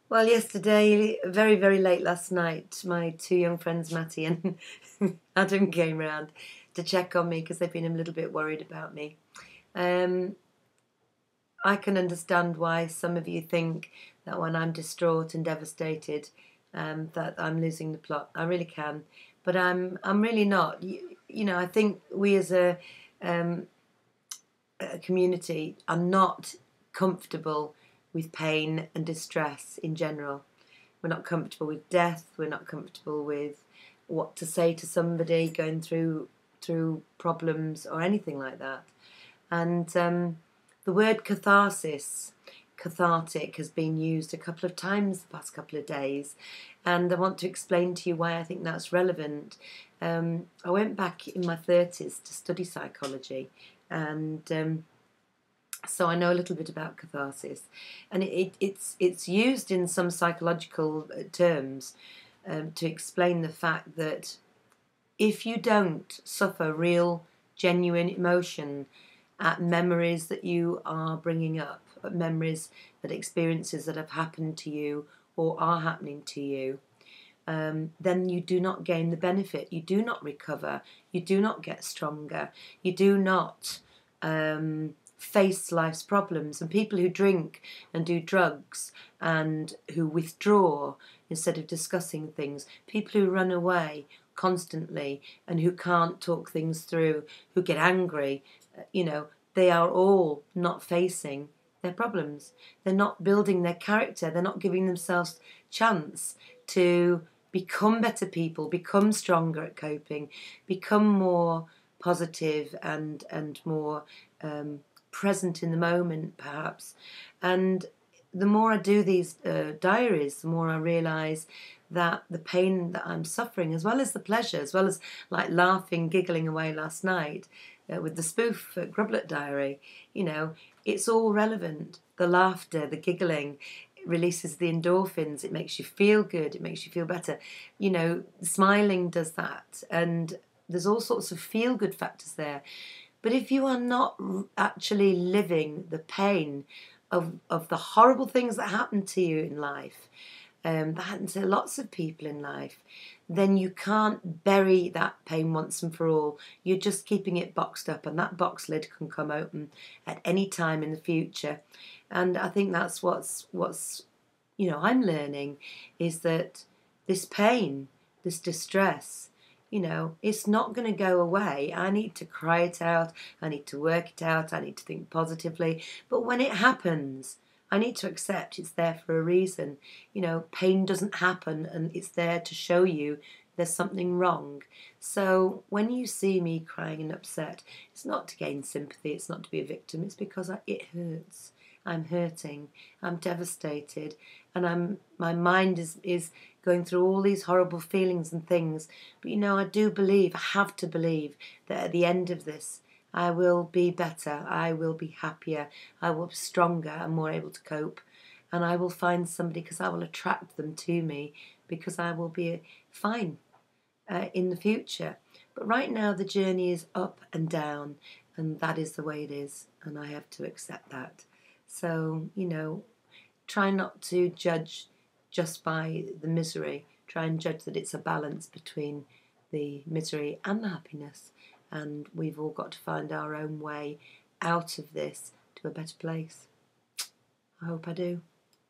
Well, yesterday, very, very late last night, my two young friends, Matty and Adam, came round to check on me because they've been a little bit worried about me. Um, I can understand why some of you think that when I'm distraught and devastated, that I'm losing the plot. I really can, but I'm really not. I think we as um, a community are not comfortable with pain and distress in general. We're not comfortable with death. We're not comfortable with what to say to somebody going through problems or anything like that. And the word catharsis, cathartic, has been used a couple of times the past couple of days, and I want to explain to you why I think that's relevant. I went back in my 30s to study psychology, and so I know a little bit about catharsis, and it's used in some psychological terms to explain the fact that if you don't suffer real, genuine emotion at memories that you are bringing up, at memories, at experiences that have happened to you or are happening to you, then you do not gain the benefit. You do not recover. You do not get stronger. You do not face life's problems. And people who drink and do drugs and who withdraw instead of discussing things, people who run away constantly and who can't talk things through, who get angry, they are all not facing their problems. They're not building their character. They're not giving themselves chance to become better people, become stronger at coping, become more positive and more present in the moment, perhaps. And the more I do these diaries, the more I realise that the pain that I'm suffering, as well as the pleasure, as well as like laughing, giggling away last night with the spoof Froglet Diary, it's all relevant. The laughter, the giggling, it releases the endorphins. It makes you feel good. It makes you feel better. Smiling does that, and there's all sorts of feel-good factors there. But if you are not actually living the pain of the horrible things that happen to you in life, that happen to lots of people in life, then you can't bury that pain once and for all. You're just keeping it boxed up, and that box lid can come open at any time in the future. And I think that's what's I'm learning, is that this pain, this distress, it's not going to go away. I need to cry it out. I need to work it out. I need to think positively. But when it happens, I need to accept it's there for a reason. Pain doesn't happen and it's there to show you there's something wrong. So when you see me crying and upset, it's not to gain sympathy. It's not to be a victim. It's because it hurts. I'm hurting. I'm devastated. And my mind is going through all these horrible feelings and things. But I do believe, I have to believe, that at the end of this, I will be better, I will be happier, I will be stronger and more able to cope. And I will find somebody, because I will attract them to me, because I will be fine in the future. But right now the journey is up and down, and that is the way it is, and I have to accept that. So, try not to judge just by the misery. Try and judge that it's a balance between the misery and the happiness. And we've all got to find our own way out of this to a better place. I hope I do.